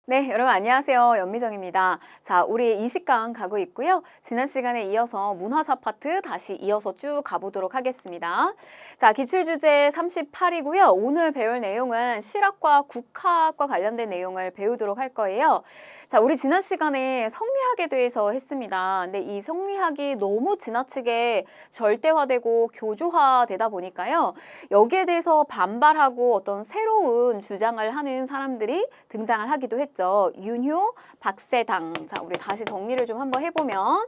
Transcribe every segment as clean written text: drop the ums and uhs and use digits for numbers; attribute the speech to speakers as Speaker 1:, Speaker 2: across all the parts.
Speaker 1: 네, 여러분 안녕하세요. 연미정입니다. 자, 우리 20강 가고 있고요. 지난 시간에 이어서 문화사 파트 다시 이어서 쭉 가보도록 하겠습니다. 자, 기출주제 38이고요. 오늘 배울 내용은 실학과 국학과 관련된 내용을 배우도록 할 거예요. 자, 우리 지난 시간에 성리학에 대해서 했습니다. 근데 이 성리학이 너무 지나치게 절대화되고 교조화되다 보니까요. 여기에 대해서 반발하고 어떤 새로운 주장을 하는 사람들이 등장을 하기도 했죠. 윤효, 박세당. 자, 우리 다시 정리를 좀 한번 해보면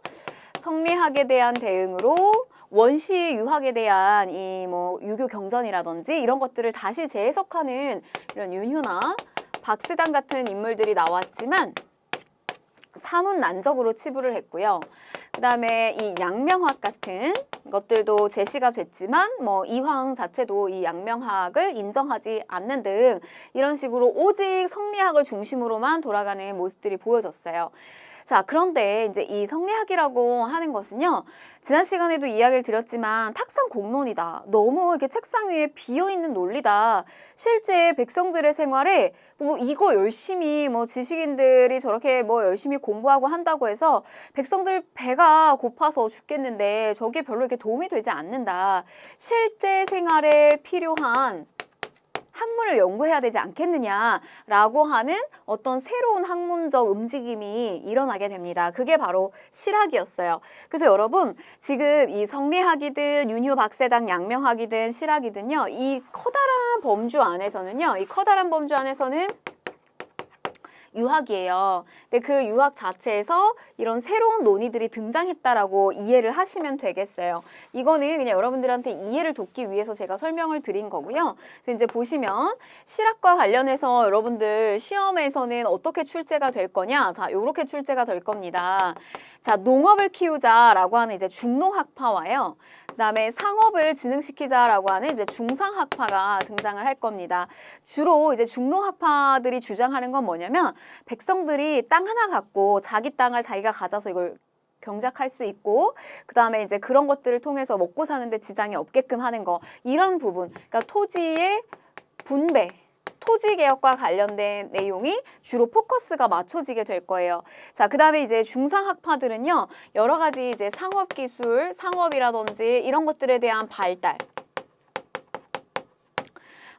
Speaker 1: 성리학에 대한 대응으로 원시 유학에 대한 이 뭐 유교 경전이라든지 이런 것들을 다시 재해석하는 이런 윤효나 박세당 같은 인물들이 나왔지만 사문난적으로 치부를 했고요. 그 다음에 이 양명학 같은 것들도 제시가 됐지만 뭐 이황 자체도 이 양명학을 인정하지 않는 등 이런 식으로 오직 성리학을 중심으로만 돌아가는 모습들이 보여졌어요. 자, 그런데 이제 이 성리학이라고 하는 것은요, 지난 시간에도 이야기를 드렸지만 탁상 공론이다. 너무 이렇게 책상 위에 비어있는 논리다. 실제 백성들의 생활에 뭐 이거 열심히 뭐 지식인들이 저렇게 뭐 열심히 공부하고 한다고 해서 백성들 배가 고파서 죽겠는데 저게 별로 이렇게 도움이 되지 않는다. 실제 생활에 필요한 학문을 연구해야 되지 않겠느냐라고 하는 어떤 새로운 학문적 움직임이 일어나게 됩니다. 그게 바로 실학이었어요. 그래서 여러분 지금 이 성리학이든 윤효, 박세당, 양명학이든 실학이든요. 이 커다란 범주 안에서는요. 이 커다란 범주 안에서는 유학이에요. 근데 그 유학 자체에서 이런 새로운 논의들이 등장했다라고 이해를 하시면 되겠어요. 이거는 그냥 여러분들한테 이해를 돕기 위해서 제가 설명을 드린 거고요. 그래서 이제 보시면 실학과 관련해서 여러분들 시험에서는 어떻게 출제가 될 거냐? 자, 요렇게 출제가 될 겁니다. 자, 농업을 키우자라고 하는 이제 중농학파와요. 그다음에 상업을 진흥시키자라고 하는 이제 중상학파가 등장을 할 겁니다. 주로 이제 중농학파들이 주장하는 건 뭐냐면 백성들이 땅 하나 갖고 자기 땅을 자기가 가져서 이걸 경작할 수 있고 그다음에 이제 그런 것들을 통해서 먹고 사는데 지장이 없게끔 하는 거 이런 부분 그러니까 토지의 분배 토지개혁과 관련된 내용이 주로 포커스가 맞춰지게 될 거예요. 자, 그 다음에 이제 중상학파들은요, 여러 가지 이제 상업기술, 상업이라든지 이런 것들에 대한 발달.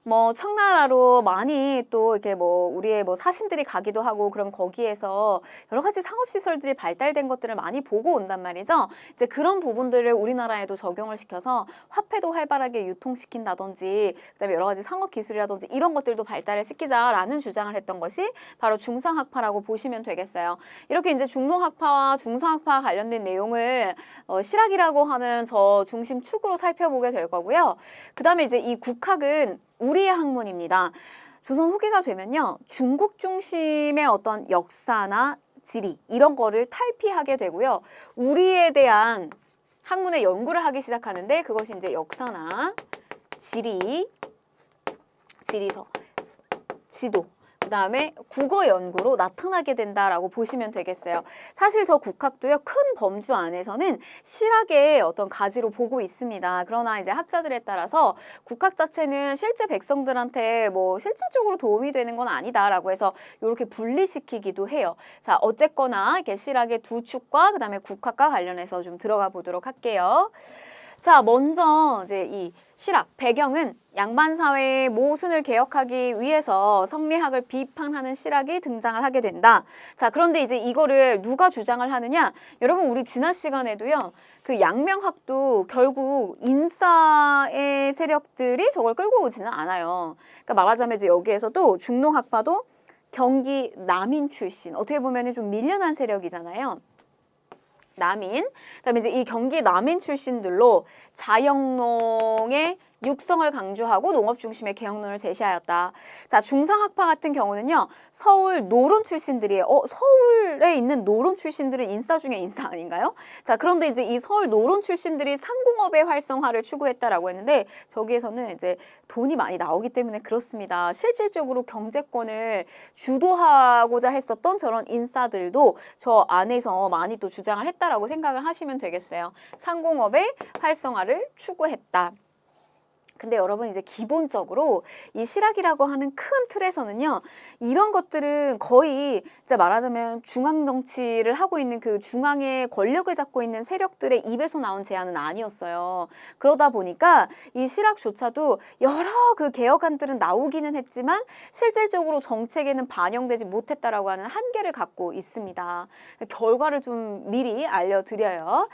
Speaker 1: 뭐 청나라로 많이 또 이렇게 뭐 우리의 뭐 사신들이 가기도 하고 그럼 거기에서 여러 가지 상업시설들이 발달된 것들을 많이 보고 온단 말이죠. 이제 그런 부분들을 우리나라에도 적용을 시켜서 화폐도 활발하게 유통시킨다든지 그다음에 여러 가지 상업기술이라든지 이런 것들도 발달을 시키자라는 주장을 했던 것이 바로 중상학파라고 보시면 되겠어요. 이렇게 이제 중농학파와 중상학파 관련된 내용을 실학이라고 하는 저 중심 축으로 살펴보게 될 거고요. 그 다음에 이제 이 국학은 우리의 학문입니다. 조선 후기가 되면요. 중국 중심의 어떤 역사나 지리 이런 거를 탈피하게 되고요. 우리에 대한 학문의 연구를 하기 시작하는데 그것이 이제 역사나 지리, 지리서, 지도 그 다음에 국어 연구로 나타나게 된다라고 보시면 되겠어요. 사실 저 국학도요, 큰 범주 안에서는 실학의 어떤 가지로 보고 있습니다. 그러나 이제 학자들에 따라서 국학 자체는 실제 백성들한테 뭐 실질적으로 도움이 되는 건 아니다라고 해서 이렇게 분리시키기도 해요. 자, 어쨌거나 이렇게 실학의 두 축과 그 다음에 국학과 관련해서 좀 들어가 보도록 할게요. 자, 먼저 이제 이 실학 배경은 양반사회의 모순을 개혁하기 위해서 성리학을 비판하는 실학이 등장을 하게 된다. 자, 그런데 이제 이거를 누가 주장을 하느냐? 여러분 우리 지난 시간에도요. 그 양명학도 결국 인사의 세력들이 저걸 끌고 오지는 않아요. 그러니까 말하자면 이제 여기에서도 중농학파도 경기 남인 출신 어떻게 보면 좀 밀려난 세력이잖아요. 남인, 그다음에 이제 이 경기 남인 출신들로 자영농의 육성을 강조하고 농업 중심의 개혁론을 제시하였다. 자, 중상학파 같은 경우는요. 서울 노론 출신들이에요. 서울에 있는 노론 출신들은 인싸 중에 인싸 아닌가요? 자, 그런데 이제 이 서울 노론 출신들이 상공업의 활성화를 추구했다라고 했는데 저기에서는 이제 돈이 많이 나오기 때문에 그렇습니다. 실질적으로 경제권을 주도하고자 했었던 저런 인싸들도 저 안에서 많이 또 주장을 했다라고 생각을 하시면 되겠어요. 상공업의 활성화를 추구했다. 근데 여러분 이제 기본적으로 이 실학이라고 하는 큰 틀에서는요, 이런 것들은 거의 진짜 말하자면 중앙 정치를 하고 있는 그 중앙의 권력을 잡고 있는 세력들의 입에서 나온 제안은 아니었어요. 그러다 보니까 이 실학조차도 여러 그 개혁안들은 나오기는 했지만 실질적으로 정책에는 반영되지 못했다라고 하는 한계를 갖고 있습니다. 결과를 좀 미리 알려드려요.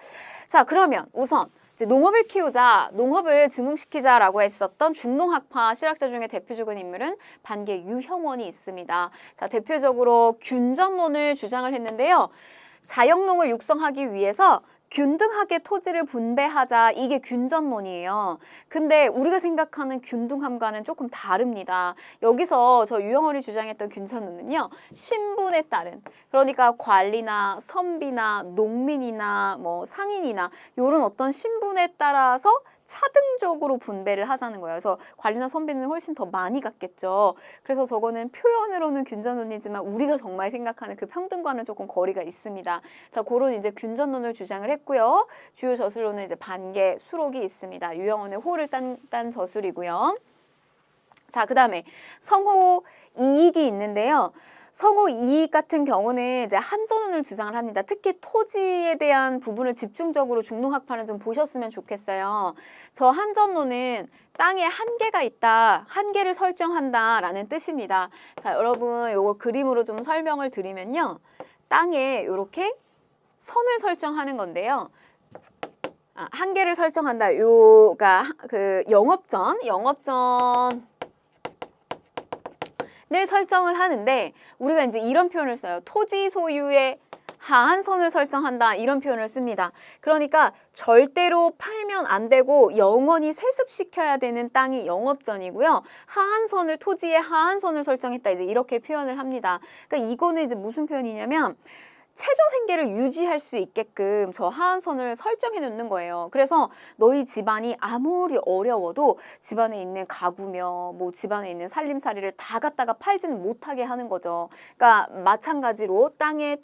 Speaker 1: 자, 그러면 우선 이제 농업을 키우자, 농업을 증흥시키자라고 했었던 중농학파 실학자 중에 대표적인 인물은 반개 유형원이 있습니다. 자, 대표적으로 균전론을 주장을 했는데요. 자영농을 육성하기 위해서 균등하게 토지를 분배하자, 이게 균전론이에요. 근데 우리가 생각하는 균등함과는 조금 다릅니다. 여기서 저 유형원이 주장했던 균전론은요, 신분에 따른, 그러니까 관리나 선비나 농민이나 뭐 상인이나 이런 어떤 신분에 따라서 차등적으로 분배를 하자는 거예요. 그래서 관리나 선비는 훨씬 더 많이 갖겠죠. 그래서 저거는 표현으로는 균전론이지만 우리가 정말 생각하는 그 평등과는 조금 거리가 있습니다. 자, 그런 이제 균전론을 주장을 했고요. 주요 저술로는 이제 반개, 수록이 있습니다. 유형원의 호를 딴 저술이고요. 자, 그 다음에 성호 이익이 있는데요. 성호 이익 같은 경우는 이제 한전론을 주장을 합니다. 특히 토지에 대한 부분을 집중적으로 중농학파는 좀 보셨으면 좋겠어요. 저 한전론은 땅에 한계가 있다, 한계를 설정한다라는 뜻입니다. 자, 여러분 요거 그림으로 좀 설명을 드리면요. 땅에 이렇게 선을 설정하는 건데요. 한계를 설정한다. 요가 그 영업전 을 설정을 하는데 우리가 이제 이런 표현을 써요. 토지 소유의 하한선을 설정한다, 이런 표현을 씁니다. 그러니까 절대로 팔면 안 되고 영원히 세습시켜야 되는 땅이 영업전이고요. 하한선을, 토지의 하한선을 설정했다, 이제 이렇게 표현을 합니다. 그러니까 이거는 이제 무슨 표현이냐면 최저 생계를 유지할 수 있게끔 저 하한선을 설정해 놓는 거예요. 그래서 너희 집안이 아무리 어려워도 집안에 있는 가구며 뭐 집안에 있는 살림살이를 다 갖다가 팔지는 못하게 하는 거죠. 그러니까 마찬가지로 땅의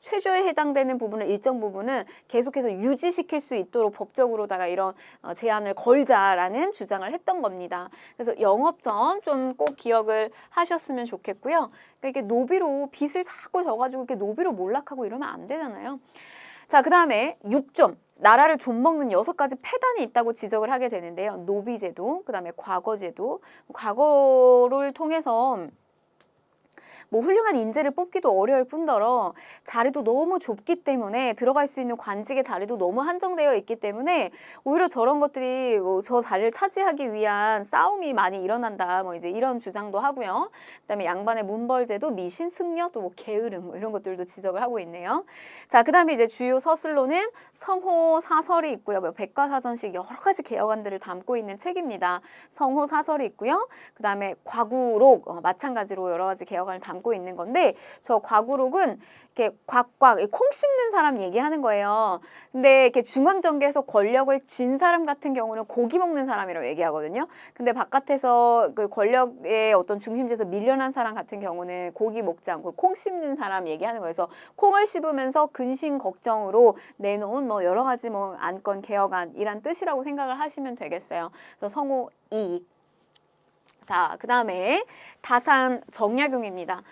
Speaker 1: 최저에 해당되는 부분을 일정 부분은 계속해서 유지시킬 수 있도록 법적으로다가 이런 제한을 걸자라는 주장을 했던 겁니다. 그래서 영업전 좀 꼭 기억을 하셨으면 좋겠고요. 그러니까 이게 노비로 빚을 자꾸 져가지고 이렇게 노비로 몰락하고 이러면 안 되잖아요. 자, 그 다음에 6점. 나라를 좀먹는 6가지 폐단이 있다고 지적을 하게 되는데요. 노비제도, 그 다음에 과거제도. 과거를 통해서 뭐 훌륭한 인재를 뽑기도 어려울 뿐더러 자리도 너무 좁기 때문에, 들어갈 수 있는 관직의 자리도 너무 한정되어 있기 때문에 오히려 저런 것들이 뭐 저 자리를 차지하기 위한 싸움이 많이 일어난다, 뭐 이제 이런 주장도 하고요. 그다음에 양반의 문벌제도, 미신, 승려, 또 뭐 게으름, 뭐 이런 것들도 지적을 하고 있네요. 자, 그다음에 이제 주요 서술로는 성호 사설이 있고요. 뭐 백과사전식 여러 가지 개혁안들을 담고 있는 책입니다. 성호 사설이 있고요. 그다음에 과구록, 마찬가지로 여러 가지 개혁안을 담고 있는 건데, 저 과구록은 이렇게 곽곽 콩 씹는 사람 얘기하는 거예요. 근데 이렇게 중앙정계에서 권력을 쥔 사람 같은 경우는 고기 먹는 사람이라고 얘기하거든요. 근데 바깥에서 그 권력의 어떤 중심지에서 밀려난 사람 같은 경우는 고기 먹지 않고 콩 씹는 사람 얘기하는 거예요. 그래서 콩을 씹으면서 근심 걱정으로 내놓은 뭐 여러 가지 뭐 안건 개혁안이란 뜻이라고 생각을 하시면 되겠어요. 그래서 성호 이익. 자, 그 다음에 다산 정약용입니다.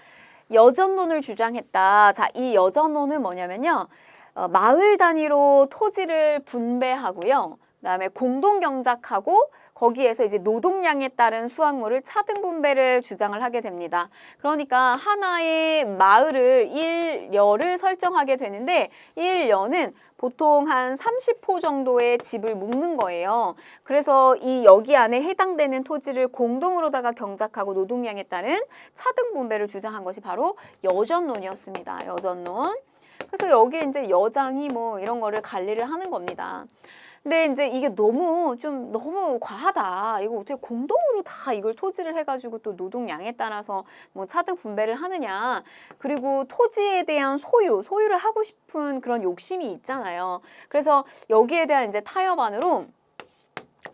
Speaker 1: 여전론을 주장했다. 자, 이 여전론은 뭐냐면요. 마을 단위로 토지를 분배하고요. 그다음에 공동경작하고 거기에서 이제 노동량에 따른 수확물을 차등 분배를 주장을 하게 됩니다. 그러니까 하나의 마을을 1여를 설정하게 되는데 1여는 보통 한 30호 정도의 집을 묶는 거예요. 그래서 이 여기 안에 해당되는 토지를 공동으로다가 경작하고 노동량에 따른 차등 분배를 주장한 것이 바로 여전론이었습니다. 여전론. 그래서 여기에 이제 여장이 뭐 이런 거를 관리를 하는 겁니다. 근데 이제 이게 너무 과하다. 이거 어떻게 공동으로 다 이걸 토지를 해가지고 또 노동량에 따라서 뭐 차등 분배를 하느냐. 그리고 토지에 대한 소유를 하고 싶은 그런 욕심이 있잖아요. 그래서 여기에 대한 이제 타협안으로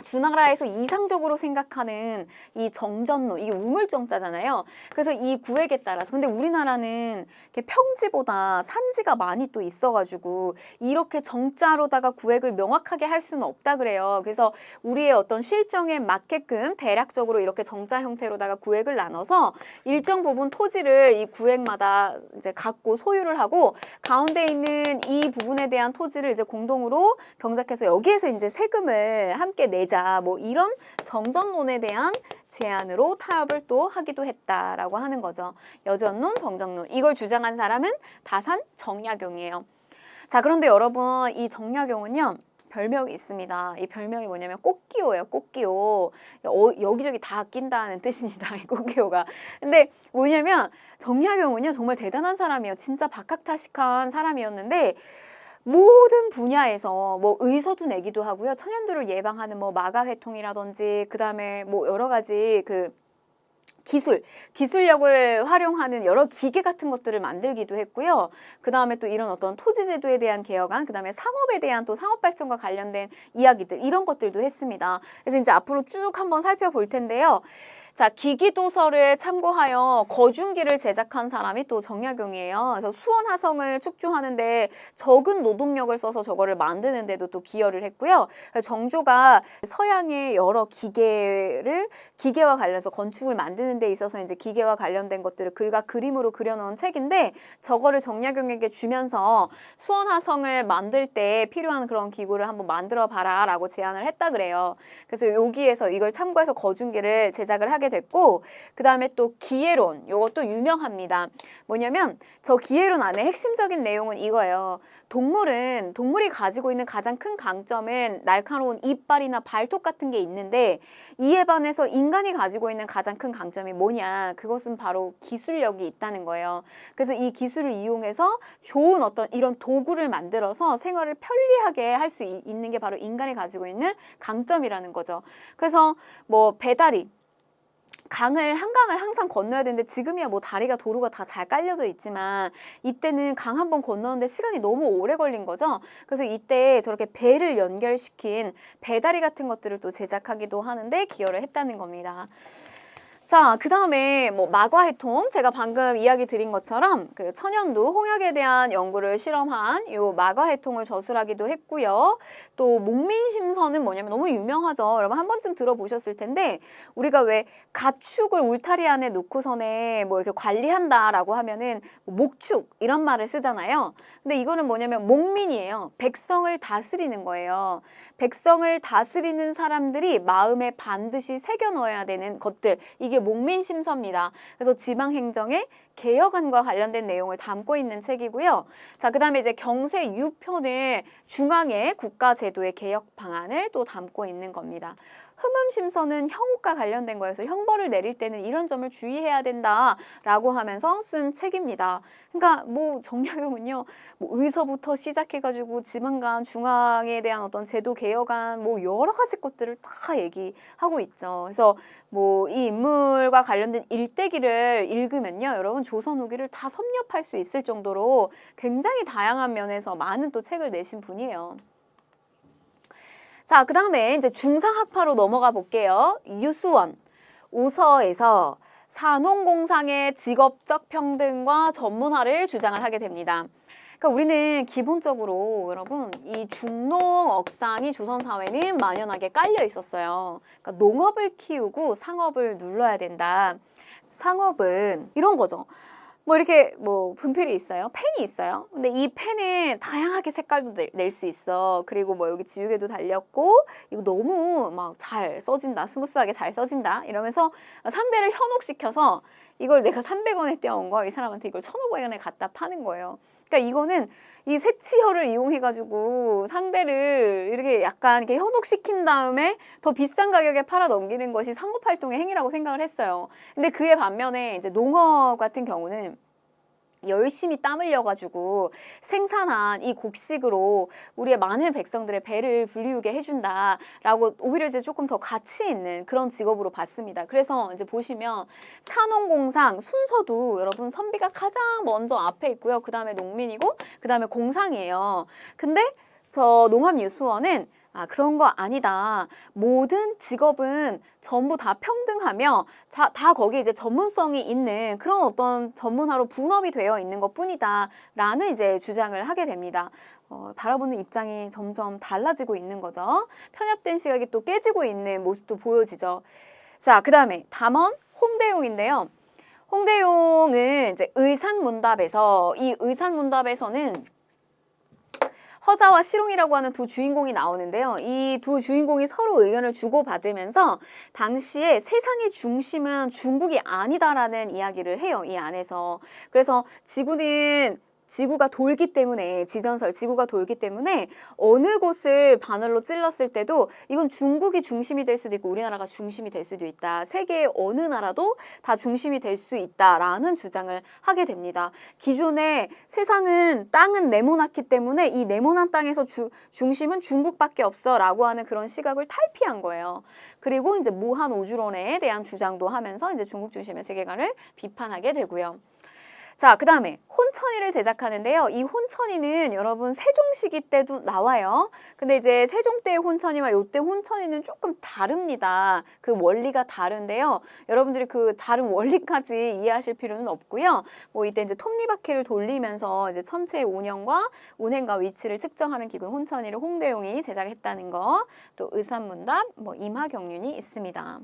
Speaker 1: 주나라에서 이상적으로 생각하는 이 정전로, 이게 우물정자잖아요. 그래서 이 구획에 따라서, 근데 우리나라는 이렇게 평지보다 산지가 많이 또 있어가지고 이렇게 정자로다가 구획을 명확하게 할 수는 없다 그래요. 그래서 우리의 어떤 실정에 맞게끔 대략적으로 이렇게 정자 형태로다가 구획을 나눠서 일정 부분 토지를 이 구획마다 이제 갖고 소유를 하고, 가운데 있는 이 부분에 대한 토지를 이제 공동으로 경작해서 여기에서 이제 세금을 함께 내자, 뭐 이런 정전론에 대한 제안으로 타협을 또 하기도 했다라고 하는 거죠. 여전론, 정전론, 이걸 주장한 사람은 다산 정약용이에요. 자, 그런데 여러분, 이 정약용은요 별명이 있습니다. 이 별명이 뭐냐면 꽃기호예요. 꽃기호. 여기저기 다 낀다는 뜻입니다. 이 꽃기호가. 근데 뭐냐면 정약용은요 정말 대단한 사람이에요. 진짜 박학다식한 사람이었는데, 모든 분야에서 뭐 의서도 내기도 하고요. 천연두를 예방하는 뭐 마가회통이라든지, 그 다음에 뭐 여러 가지 그 기술력을 활용하는 여러 기계 같은 것들을 만들기도 했고요. 그 다음에 또 이런 어떤 토지제도에 대한 개혁안, 그 다음에 상업에 대한 또 상업 발전과 관련된 이야기들, 이런 것들도 했습니다. 그래서 이제 앞으로 쭉 한번 살펴볼 텐데요. 자, 기기도서를 참고하여 거중기를 제작한 사람이 또 정약용이에요. 그래서 수원화성을 축조하는데 적은 노동력을 써서 저거를 만드는데도 또 기여를 했고요. 정조가 서양의 여러 기계와 관련해서 건축을 만드는 데 있어서 이제 기계와 관련된 것들을 글과 그림으로 그려놓은 책인데, 저거를 정약용에게 주면서 수원화성을 만들 때 필요한 그런 기구를 한번 만들어 봐라 라고 제안을 했다 그래요. 그래서 여기에서 이걸 참고해서 거중기를 제작을 하게 됐고, 그 다음에 또 기예론, 요것도 유명합니다. 뭐냐면 저 기예론 안에 핵심적인 내용은 이거예요. 동물이 가지고 있는 가장 큰 강점은 날카로운 이빨이나 발톱 같은 게 있는데, 이에 반해서 인간이 가지고 있는 가장 큰 강점이 뭐냐, 그것은 바로 기술력이 있다는 거예요. 그래서 이 기술을 이용해서 좋은 어떤 이런 도구를 만들어서 생활을 편리하게 할 수 있는 게 바로 인간이 가지고 있는 강점이라는 거죠. 그래서 뭐 배다리, 한강을 항상 건너야 되는데, 지금이야 뭐 다리가 도로가 다 잘 깔려져 있지만 이때는 강 한 번 건너는데 시간이 너무 오래 걸린 거죠. 그래서 이때 저렇게 배를 연결시킨 배다리 같은 것들을 또 제작하기도 하는데 기여를 했다는 겁니다. 자, 그 다음에 뭐 마과해통, 제가 방금 이야기 드린 것처럼 그 천연두, 홍역에 대한 연구를 실험한 요 마과해통을 저술하기도 했고요. 또 목민심선은 뭐냐면 너무 유명하죠. 여러분 한 번쯤 들어보셨을 텐데, 우리가 왜 가축을 울타리 안에 놓고선에 뭐 이렇게 관리한다라고 하면은 목축 이런 말을 쓰잖아요. 근데 이거는 뭐냐면 목민이에요. 백성을 다스리는 거예요. 백성을 다스리는 사람들이 마음에 반드시 새겨 넣어야 되는 것들, 이게 목민심서입니다. 그래서 지방행정의 개혁안과 관련된 내용을 담고 있는 책이고요. 자, 그 다음에 이제 경세 유편을 중앙의 국가제도의 개혁 방안을 또 담고 있는 겁니다. 흠음심서는 형욱과 관련된 거여서 형벌을 내릴 때는 이런 점을 주의해야 된다라고 하면서 쓴 책입니다. 그러니까 뭐 정약용은요, 뭐 의서부터 시작해가지고 지방간, 중앙에 대한 어떤 제도 개혁안, 뭐 여러 가지 것들을 다 얘기하고 있죠. 그래서 뭐 이 인물과 관련된 일대기를 읽으면요, 여러분 조선 후기를 다 섭렵할 수 있을 정도로 굉장히 다양한 면에서 많은 또 책을 내신 분이에요. 자, 그 다음에 이제 중상학파로 넘어가 볼게요. 유수원, 오서에서 산홍공상의 직업적 평등과 전문화를 주장을 하게 됩니다. 그러니까 우리는 기본적으로 여러분 이 중농억상이 조선 사회는 만연하게 깔려 있었어요. 그러니까 농업을 키우고 상업을 눌러야 된다. 상업은 이런 거죠. 뭐 이렇게 뭐 분필이 있어요. 펜이 있어요. 근데 이 펜은 다양하게 색깔도 낼 수 있어. 그리고 뭐 여기 지우개도 달렸고, 이거 너무 막 잘 써진다. 스무스하게 잘 써진다. 이러면서 상대를 현혹시켜서 이걸 내가 300원에 떼어온 걸 이 사람한테 이걸 1,500원에 갖다 파는 거예요. 그러니까 이거는 이 새치혈을 이용해가지고 상대를 이렇게 약간 이렇게 현혹시킨 다음에 더 비싼 가격에 팔아 넘기는 것이 상업활동의 행위라고 생각을 했어요. 근데 그에 반면에 이제 농업 같은 경우는 열심히 땀 흘려가지고 생산한 이 곡식으로 우리의 많은 백성들의 배를 불리우게 해준다라고 오히려 이제 조금 더 가치 있는 그런 직업으로 봤습니다. 그래서 이제 보시면 산홍공상 순서도 여러분 선비가 가장 먼저 앞에 있고요. 그 다음에 농민이고 그 다음에 공상이에요. 근데 저 농업유수원은 그런 거 아니다. 모든 직업은 전부 다 평등하며 다 거기에 이제 전문성이 있는 그런 어떤 전문화로 분업이 되어 있는 것뿐이다. 라는 이제 주장을 하게 됩니다. 바라보는 입장이 점점 달라지고 있는 거죠. 편협된 시각이 또 깨지고 있는 모습도 보여지죠. 자, 그 다음에 담원 홍대용인데요. 홍대용은 이제 의산문답에서 이 의산문답에서는 허자와 시롱이라고 하는 두 주인공이 나오는데요. 이 두 주인공이 서로 의견을 주고받으면서 당시에 세상의 중심은 중국이 아니다라는 이야기를 해요. 이 안에서. 그래서 지구가 돌기 때문에 지구가 돌기 때문에 어느 곳을 바늘로 찔렀을 때도 이건 중국이 중심이 될 수도 있고 우리나라가 중심이 될 수도 있다. 세계의 어느 나라도 다 중심이 될 수 있다라는 주장을 하게 됩니다. 기존에 땅은 네모났기 때문에 이 네모난 땅에서 중심은 중국밖에 없어라고 하는 그런 시각을 탈피한 거예요. 그리고 이제 무한 우주론에 대한 주장도 하면서 이제 중국 중심의 세계관을 비판하게 되고요. 자, 그 다음에 혼천이를 제작하는데요. 이 혼천이는 여러분 세종 시기 때도 나와요. 근데 이제 세종 때의 혼천이와 요때 혼천이는 조금 다릅니다. 그 원리가 다른데요. 여러분들이 그 다른 원리까지 이해하실 필요는 없고요. 뭐 이때 이제 톱니바퀴를 돌리면서 이제 천체의 운행과 위치를 측정하는 기구 혼천이를 홍대용이 제작했다는 거, 또 의산문답, 임하경륜이 있습니다.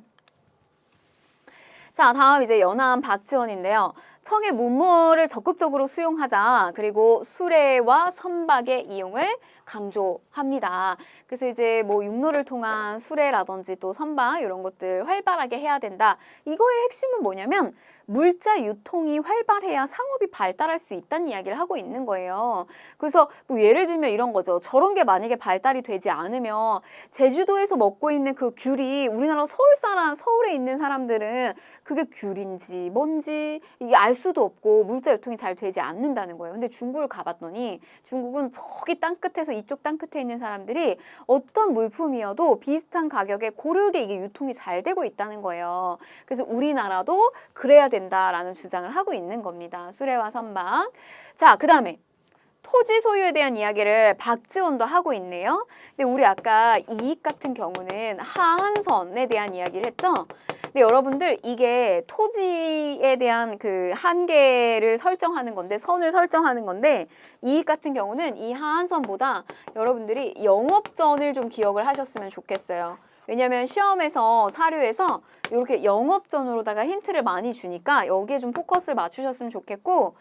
Speaker 1: 자, 다음 이제 연암 박지원인데요. 청의 문물을 적극적으로 수용하자. 그리고 수레와 선박의 이용을 강조합니다. 그래서 이제 육로를 통한 수레라든지 또 선박 이런 것들 활발하게 해야 된다. 이거의 핵심은 뭐냐면 물자 유통이 활발해야 상업이 발달할 수 있다는 이야기를 하고 있는 거예요. 그래서 예를 들면 이런 거죠. 저런 게 만약에 발달이 되지 않으면 제주도에서 먹고 있는 그 귤이 우리나라 서울에 있는 사람들은 그게 귤인지 뭔지 이게 알 수도 없고 물자 유통이 잘 되지 않는다는 거예요. 근데 중국을 가봤더니 중국은 저기 땅끝에서 이쪽 땅끝에 있는 사람들이 어떤 물품이어도 비슷한 가격에 고르게 이게 유통이 잘 되고 있다는 거예요. 그래서 우리나라도 그래야 된다라는 주장을 하고 있는 겁니다. 수레와 선박. 자, 그 다음에 토지 소유에 대한 이야기를 박지원도 하고 있네요. 근데 우리 아까 이익 같은 경우는 하한선에 대한 이야기를 했죠. 근데 여러분들 이게 토지에 대한 그 한계를 설정하는 건데 선을 설정하는 건데 이익 같은 경우는 이 하한선보다 여러분들이 영업전을 좀 기억을 하셨으면 좋겠어요. 왜냐하면 시험에서 사료에서 이렇게 영업전으로다가 힌트를 많이 주니까 여기에 좀 포커스를 맞추셨으면 좋겠고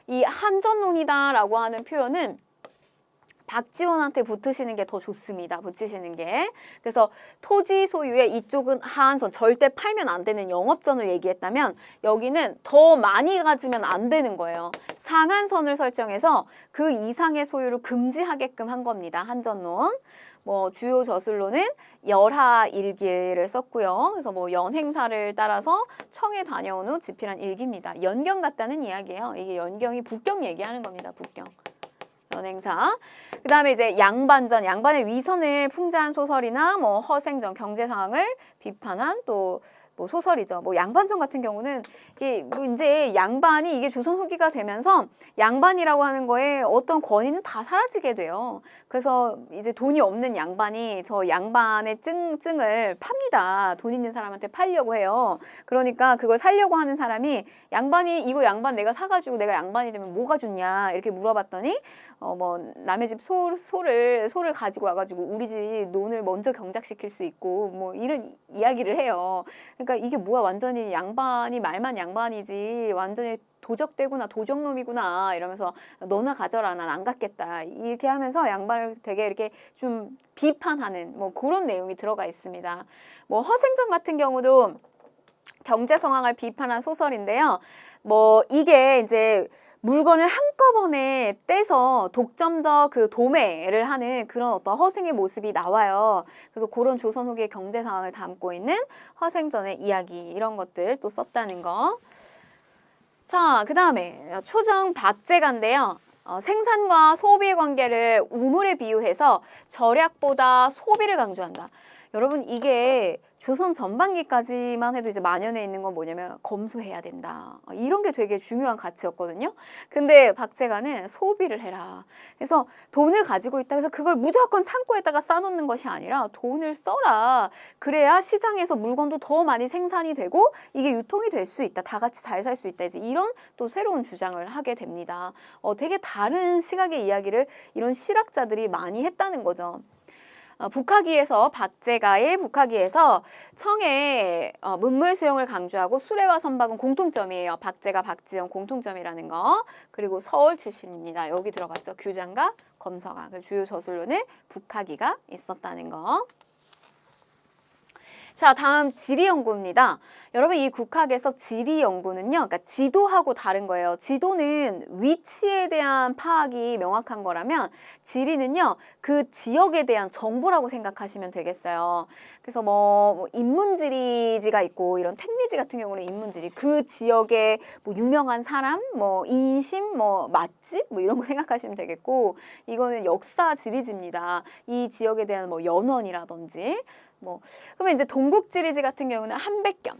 Speaker 1: 이 한전론이다라고 하는 표현은 박지원한테 붙으시는 게 더 좋습니다. 붙이시는 게. 그래서 토지 소유의 이쪽은 하한선, 절대 팔면 안 되는 영업전을 얘기했다면 여기는 더 많이 가지면 안 되는 거예요. 상한선을 설정해서 그 이상의 소유를 금지하게끔 한 겁니다. 한전론. 주요 저술로는 열하일기를 썼고요. 그래서 연행사를 따라서 청에 다녀온 후 집필한 일기입니다. 연경 같다는 이야기예요. 이게 연경이 북경 얘기하는 겁니다. 북경. 연행사. 그 다음에 이제 양반전, 양반의 위선을 풍자한 소설이나 허생전, 경제 상황을 비판한 또 소설이죠. 양반전 같은 경우는 이게 이제 양반이 이게 조선 후기가 되면서 양반이라고 하는 거에 어떤 권위는 다 사라지게 돼요. 그래서 이제 돈이 없는 양반이 저 양반의 증을 팝니다. 돈 있는 사람한테 팔려고 해요. 그러니까 그걸 살려고 하는 사람이 이거 양반 내가 사가지고 내가 양반이 되면 뭐가 좋냐 이렇게 물어봤더니 남의 집 소를 가지고 와가지고 우리 집 논을 먼저 경작시킬 수 있고 이런 이야기를 해요. 그러니까 이게 뭐야 완전히 양반이 말만 양반이지 완전히 도적대구나 도적놈이구나 이러면서 너나 가져라 난 안 갖겠다 이렇게 하면서 양반을 되게 이렇게 좀 비판하는 그런 내용이 들어가 있습니다. 허생전 같은 경우도 경제 상황을 비판한 소설인데요. 이게 이제 물건을 한꺼번에 떼서 독점적 그 도매를 하는 그런 어떤 허생의 모습이 나와요. 그래서 그런 조선 후기의 경제 상황을 담고 있는 허생전의 이야기 이런 것들 또 썼다는 거. 자, 그 다음에 초정 박제가인데요. 생산과 소비의 관계를 우물에 비유해서 절약보다 소비를 강조한다. 여러분 이게 조선 전반기까지만 해도 이제 만연해 있는 건 뭐냐면 검소해야 된다. 이런 게 되게 중요한 가치였거든요. 근데 박제가는 소비를 해라. 그래서 돈을 가지고 있다 해서 그걸 무조건 창고에다가 쌓아놓는 것이 아니라 돈을 써라. 그래야 시장에서 물건도 더 많이 생산이 되고 이게 유통이 될 수 있다. 다 같이 잘 살 수 있다. 이제 이런 또 새로운 주장을 하게 됩니다. 되게 다른 시각의 이야기를 이런 실학자들이 많이 했다는 거죠. 박제가의 북하기에서 청의 문물 수용을 강조하고 수레와 선박은 공통점이에요. 박제가 박지영 공통점이라는 거. 그리고 서울 출신입니다. 여기 들어갔죠. 규장과 검서가. 주요 저술로는 북하기가 있었다는 거. 자, 다음 지리연구입니다. 여러분 이 국학에서 지리연구는요, 그러니까 지도하고 다른 거예요. 지도는 위치에 대한 파악이 명확한 거라면 지리는요, 그 지역에 대한 정보라고 생각하시면 되겠어요. 그래서 뭐 인문지리지가 있고 이런 택리지 같은 경우는 인문지리, 그 지역의 뭐 유명한 사람, 뭐 인심, 뭐 맛집, 뭐 이런 거 생각하시면 되겠고, 이거는 역사 지리지입니다. 이 지역에 대한 뭐 연원이라든지. 그러면 이제 동국지리지 같은 경우는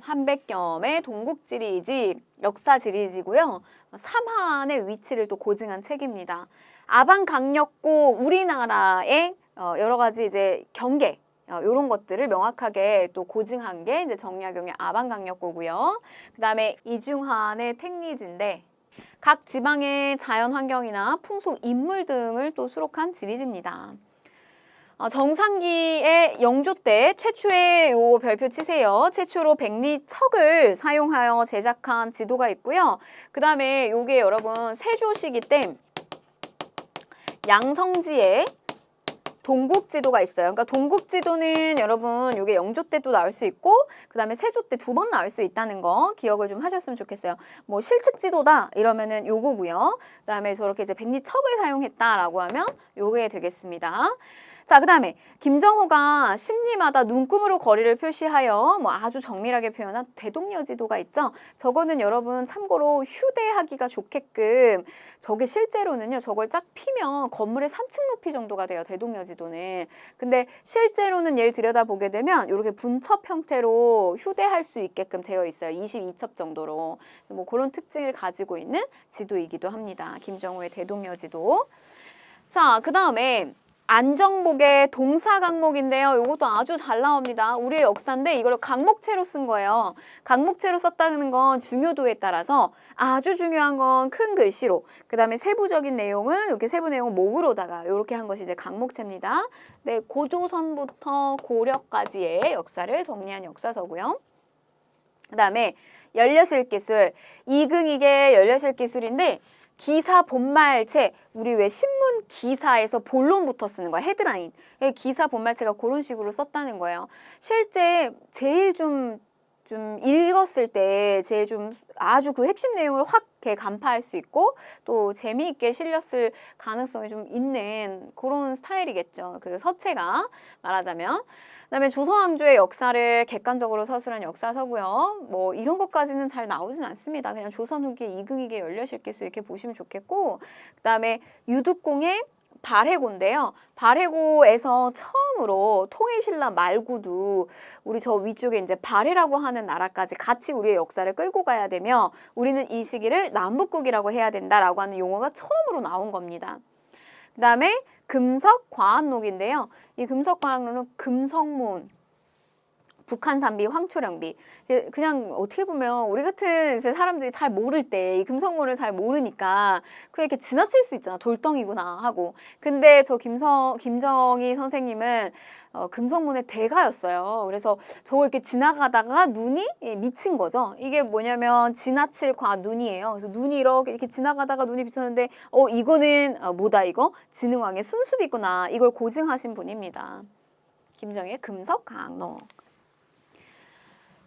Speaker 1: 한백겸의 동국지리지 역사지리지고요. 삼한의 위치를 또 고증한 책입니다. 아방강력고 우리나라의 여러 가지 이제 경계 이런 것들을 명확하게 또 고증한 게 이제 정약용의 아방강력고고요. 그다음에 이중환의 택리지인데 각 지방의 자연 환경이나 풍속 인물 등을 또 수록한 지리지입니다. 정상기의 영조 때 최초의 요 별표 치세요. 최초로 백리척을 사용하여 제작한 지도가 있고요. 그 다음에 요게 여러분 세조시기 때 양성지에 동국지도가 있어요. 그러니까 동국지도는 여러분 요게 영조 때 또 나올 수 있고 그 다음에 세조 때 2번 나올 수 있다는 거 기억을 좀 하셨으면 좋겠어요. 뭐 실측지도다 이러면은 요거고요. 그 다음에 저렇게 이제 백리척을 사용했다라고 하면 요게 되겠습니다. 자, 그 다음에 김정호가 심리마다 눈금으로 거리를 표시하여 뭐 아주 정밀하게 표현한 대동여지도가 있죠. 저거는 여러분 참고로 휴대하기가 좋게끔 저게 실제로는요. 저걸 쫙 피면 건물의 3층 높이 정도가 돼요. 대동여지도는. 근데 실제로는 얘를 들여다보게 되면 이렇게 분첩 형태로 휴대할 수 있게끔 되어 있어요. 22첩 정도로. 뭐 그런 특징을 가지고 있는 지도이기도 합니다. 김정호의 대동여지도. 자, 그 다음에 안정복의 동사 강목인데요. 이것도 아주 잘 나옵니다. 우리의 역사인데 이걸 강목체로 쓴 거예요. 강목체로 썼다는 건 중요도에 따라서 아주 중요한 건 큰 글씨로, 그 다음에 세부적인 내용은 이렇게 세부 내용을 목으로다가 이렇게 한 것이 이제 강목체입니다. 네, 고조선부터 고려까지의 역사를 정리한 역사서고요. 그 다음에 연려실기술, 이근익의 연려실기술인데 기사 본말체, 우리 왜 신문 기사에서 본론부터 쓰는 거야, 헤드라인. 기사 본말체가 그런 식으로 썼다는 거예요. 실제 제일 좀 읽었을 때 제일 좀 아주 그 핵심 내용을 확 이렇게 간파할 수 있고 또 재미있게 실렸을 가능성이 좀 있는 그런 스타일이겠죠. 그 서체가 말하자면. 그다음에 조선왕조의 역사를 객관적으로 서술한 역사서고요. 뭐 이런 것까지는 잘 나오진 않습니다. 그냥 조선 후기 이근익의 연려실기술 이렇게 보시면 좋겠고, 그다음에 유득공의 발해고인데요. 발해고에서 처음으로 통일신라 말고도 우리 저 위쪽에 이제 발해라고 하는 나라까지 같이 우리의 역사를 끌고 가야 되며 우리는 이 시기를 남북국이라고 해야 된다라고 하는 용어가 처음으로 나온 겁니다. 그 다음에 금석과학록인데요. 이 금석과학록은 금성문, 북한산비, 황초령비. 그냥 어떻게 보면 우리 같은 사람들이 잘 모를 때 이 금성문을 잘 모르니까 그냥 이렇게 지나칠 수 있잖아. 돌덩이구나 하고. 근데 저 김정희 선생님은 금성문의 대가였어요. 그래서 저거 이렇게 지나가다가 눈이 미친 거죠. 이게 뭐냐면 지나칠 과 눈이에요. 그래서 눈이 이렇게 지나가다가 눈이 비쳤는데 이거는 뭐다 이거? 지능왕의 순수비구나. 이걸 고증하신 분입니다. 김정희의 금석과학록.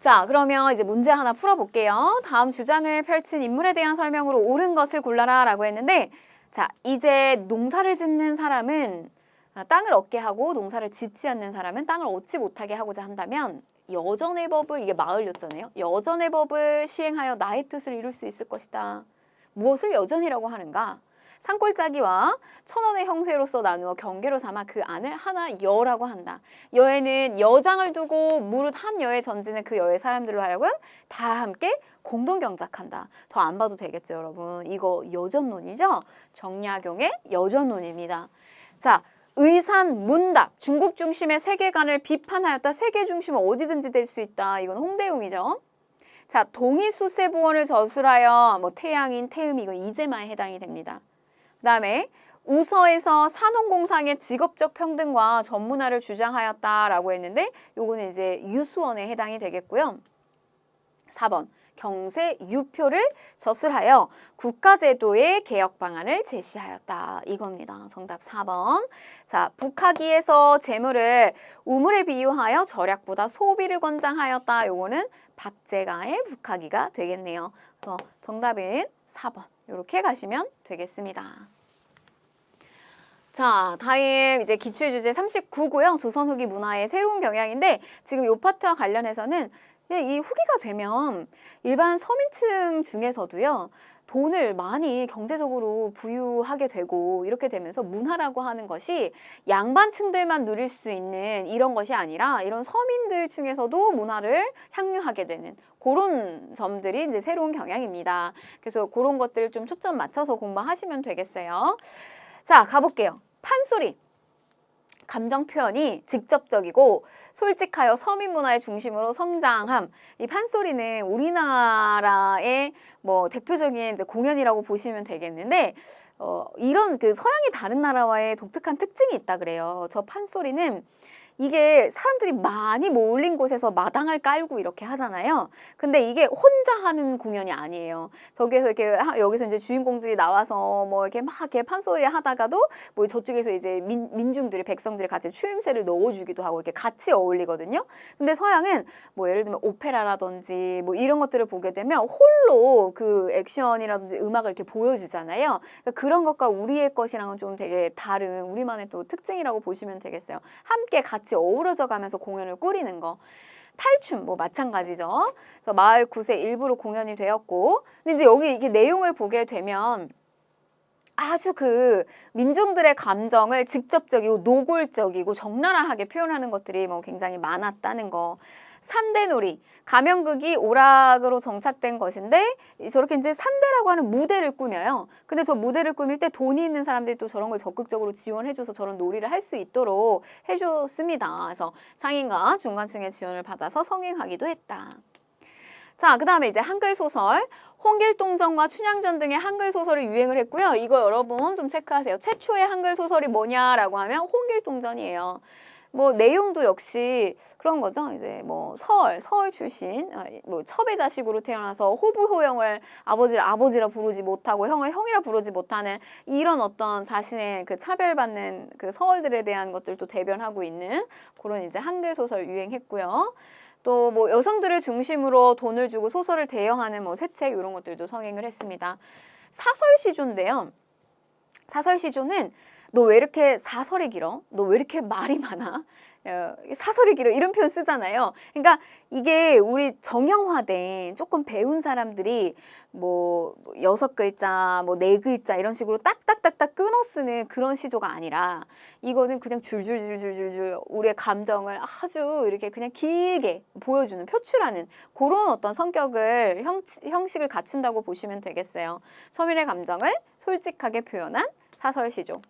Speaker 1: 자, 그러면 이제 문제 하나 풀어볼게요. 다음 주장을 펼친 인물에 대한 설명으로 옳은 것을 골라라 라고 했는데, 자, 이제 농사를 짓는 사람은 땅을 얻게 하고 농사를 짓지 않는 사람은 땅을 얻지 못하게 하고자 한다면 여전의 법을, 이게 마을였잖아요. 여전의 법을 시행하여 나의 뜻을 이룰 수 있을 것이다. 무엇을 여전이라고 하는가? 산골짜기와 천원의 형세로서 나누어 경계로 삼아 그 안을 하나 여라고 한다. 여에는 여장을 두고 무릇 한 여에 전지는 그 여의 사람들로 하여금 다 함께 공동 경작한다. 더 안 봐도 되겠죠, 여러분. 이거 여전론이죠? 정약용의 여전론입니다. 자, 의산, 문답, 중국 중심의 세계관을 비판하였다. 세계 중심은 어디든지 될 수 있다. 이건 홍대용이죠. 자, 동의수세보원을 저술하여 뭐 태양인, 태음이 이건 이재마에 해당이 됩니다. 그 다음에 우서에서 산업공상의 직업적 평등과 전문화를 주장하였다라고 했는데 요거는 이제 유수원에 해당이 되겠고요. 4번 경세 유표를 저술하여 국가제도의 개혁 방안을 제시하였다. 이겁니다. 정답 4번. 자, 북하기에서 재물을 우물에 비유하여 절약보다 소비를 권장하였다. 요거는 박제가의 북하기가 되겠네요. 그래서 정답은 4번. 이렇게 가시면 되겠습니다. 자, 다음 이제 기출 주제 39고요. 조선 후기 문화의 새로운 경향인데 지금 이 파트와 관련해서는 이 후기가 되면 일반 서민층 중에서도요. 돈을 많이 경제적으로 부유하게 되고 이렇게 되면서 문화라고 하는 것이 양반층들만 누릴 수 있는 이런 것이 아니라 이런 서민들 중에서도 문화를 향유하게 되는 그런 점들이 이제 새로운 경향입니다. 그래서 그런 것들을 좀 초점 맞춰서 공부하시면 되겠어요. 자, 가볼게요. 판소리. 감정 표현이 직접적이고 솔직하여 서민 문화의 중심으로 성장함. 이 판소리는 우리나라의 뭐 대표적인 이제 공연이라고 보시면 되겠는데 이런 그 서양이 다른 나라와의 독특한 특징이 있다 그래요. 저 판소리는 이게 사람들이 많이 몰린 곳에서 마당을 깔고 이렇게 하잖아요. 근데 이게 혼자 하는 공연이 아니에요. 저기에서 이렇게 여기서 이제 주인공들이 나와서 뭐 이렇게 막 이렇게 판소리 하다가도 뭐 저쪽에서 이제 민중들이 백성들이 같이 추임새를 넣어주기도 하고 이렇게 같이 어울리거든요. 근데 서양은 뭐 예를 들면 오페라라든지 뭐 이런 것들을 보게 되면 홀로 그 액션이라든지 음악을 이렇게 보여주잖아요. 그러니까 그런 것과 우리의 것이랑은 좀 되게 다른 우리만의 또 특징이라고 보시면 되겠어요. 함께 같이 어우러져 가면서 공연을 꾸리는 거. 탈춤 뭐 마찬가지죠. 그래서 마을 구세 일부로 공연이 되었고, 근데 이제 여기 이게 내용을 보게 되면 아주 그 민중들의 감정을 직접적이고 노골적이고 적나라하게 표현하는 것들이 뭐 굉장히 많았다는 거. 산대놀이, 가면극이 오락으로 정착된 것인데 저렇게 이제 산대라고 하는 무대를 꾸며요. 근데 저 무대를 꾸밀 때 돈이 있는 사람들이 또 저런 걸 적극적으로 지원해줘서 저런 놀이를 할 수 있도록 해줬습니다. 그래서 상인과 중간층의 지원을 받아서 성행하기도 했다. 자, 그 다음에 이제 한글 소설. 홍길동전과 춘향전 등의 한글 소설이 유행을 했고요. 이거 여러분 좀 체크하세요. 최초의 한글 소설이 뭐냐라고 하면 홍길동전이에요. 뭐 내용도 역시 그런 거죠. 이제 뭐 서울 출신, 뭐 첩의 자식으로 태어나서 호부호형을 아버지라 부르지 못하고 형을 형이라 부르지 못하는 이런 어떤 자신의 그 차별받는 그 서울들에 대한 것들도 대변하고 있는 그런 이제 한글 소설 유행했고요. 또 뭐 여성들을 중심으로 돈을 주고 소설을 대여하는 뭐 새 책 이런 것들도 성행을 했습니다. 사설시조인데요. 사설시조는 너 왜 이렇게 사설이 길어? 너 왜 이렇게 말이 많아? 사설이 길어 이런 표현 쓰잖아요. 그러니까 이게 우리 정형화된 조금 배운 사람들이 뭐 6글자, 뭐 4글자 이런 식으로 딱딱딱딱 끊어 쓰는 그런 시조가 아니라 이거는 그냥 줄줄줄줄줄줄 우리의 감정을 아주 이렇게 그냥 길게 보여주는, 표출하는 그런 어떤 성격을 형식을 갖춘다고 보시면 되겠어요. 서민의 감정을 솔직하게 표현한 사설시조.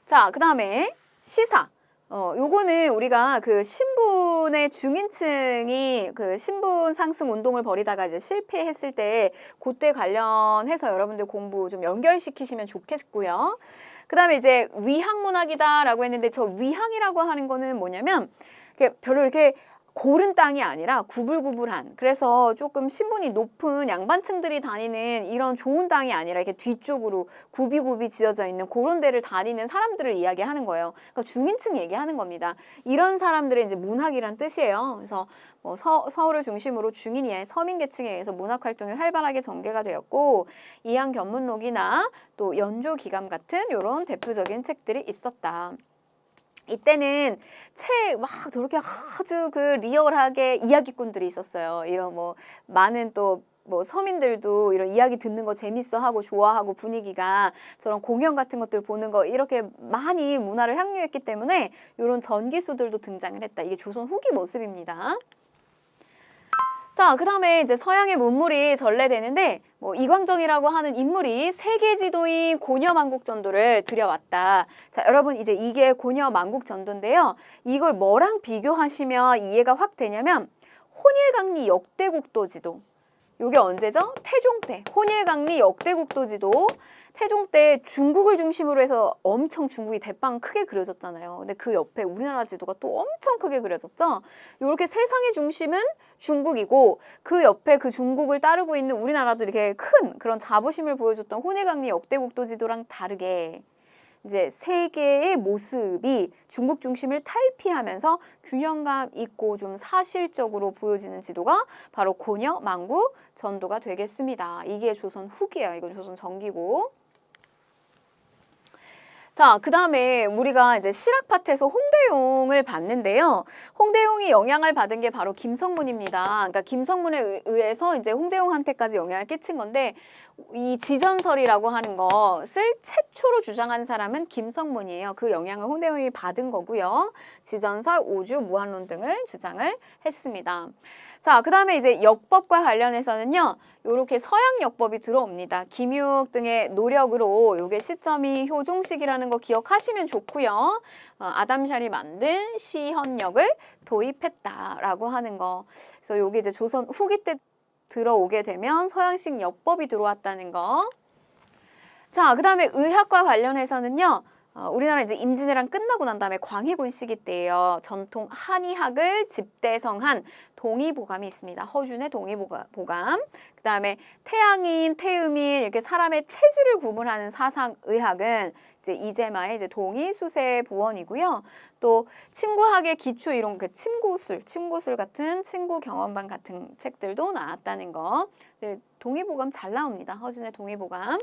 Speaker 1: 자, 그 다음에 시사. 요거는 우리가 그 신분의 중인층이 그 신분 상승 운동을 벌이다가 이제 실패했을 때 그때 관련해서 여러분들 공부 좀 연결시키시면 좋겠고요. 그 다음에 이제 위항문학이다라고 했는데 저 위항이라고 하는 거는 뭐냐면 별로 이렇게 고른 땅이 아니라 구불구불한, 그래서 조금 신분이 높은 양반층들이 다니는 이런 좋은 땅이 아니라 이렇게 뒤쪽으로 굽이굽이 지어져 있는 그런 데를 다니는 사람들을 이야기하는 거예요. 그러니까 중인층 얘기하는 겁니다. 이런 사람들의 이제 문학이란 뜻이에요. 그래서 뭐 서울을 중심으로 중인 이하의 서민 계층에 의해서 문학 활동이 활발하게 전개가 되었고 이항 견문록이나 또 연조기감 같은 이런 대표적인 책들이 있었다. 이때는 책 막 저렇게 아주 그 리얼하게 이야기꾼들이 있었어요. 이런 뭐 많은 또 뭐 서민들도 이런 이야기 듣는 거 재밌어하고 좋아하고 분위기가 저런 공연 같은 것들 보는 거 이렇게 많이 문화를 향유했기 때문에 이런 전기수들도 등장을 했다. 이게 조선 후기 모습입니다. 자, 그 다음에 이제 서양의 문물이 전래되는데 뭐 이광정이라고 하는 인물이 세계 지도인 고려만국전도를 들여왔다. 자, 여러분 이제 이게 고려만국전도인데요. 이걸 뭐랑 비교하시면 이해가 확 되냐면 혼일강리 역대국도 지도. 요게 언제죠? 태종 때 혼일강리 역대국도 지도. 태종 때 중국을 중심으로 해서 엄청 중국이 대빵 크게 그려졌잖아요. 근데 그 옆에 우리나라 지도가 또 엄청 크게 그려졌죠. 이렇게 세상의 중심은 중국이고 그 옆에 그 중국을 따르고 있는 우리나라도 이렇게 큰 그런 자부심을 보여줬던 혼일강리 역대국도 지도랑 다르게 이제 세계의 모습이 중국 중심을 탈피하면서 균형감 있고 좀 사실적으로 보여지는 지도가 바로 고려 만국 전도가 되겠습니다. 이게 조선 후기예요. 이건 조선 전기고. 자, 그 다음에 우리가 이제 실학 파트에서 홍대용을 봤는데요. 홍대용이 영향을 받은 게 바로 김성문입니다. 그러니까 김성문에 의해서 이제 홍대용한테까지 영향을 끼친 건데 이 지전설이라고 하는 것을 최초로 주장한 사람은 김성문이에요. 그 영향을 홍대용이 받은 거고요. 지전설, 오주, 무한론 등을 주장을 했습니다. 자, 그 다음에 이제 역법과 관련해서는요. 요렇게 서양 역법이 들어옵니다. 김육 등의 노력으로 요게 시점이 효종식이라는 거 기억하시면 좋고요. 아담샬이 만든 시현역을 도입했다라고 하는 거. 그래서 요게 이제 조선 후기 때 들어오게 되면 서양식 역법이 들어왔다는 거. 자, 그 다음에 의학과 관련해서는요. 우리나라 이제 임진왜란 끝나고 난 다음에 광해군 시기 때예요. 전통 한의학을 집대성한 동의보감이 있습니다. 허준의 동의보감. 그 다음에 태양인, 태음인 이렇게 사람의 체질을 구분하는 사상의학은 이제 이재마의 이제 동의수세보원이고요. 또 침구학의 기초 이론, 그 침구술 같은 침구 경험반 같은 책들도 나왔다는 거. 네, 동의보감 잘 나옵니다. 허준의 동의보감.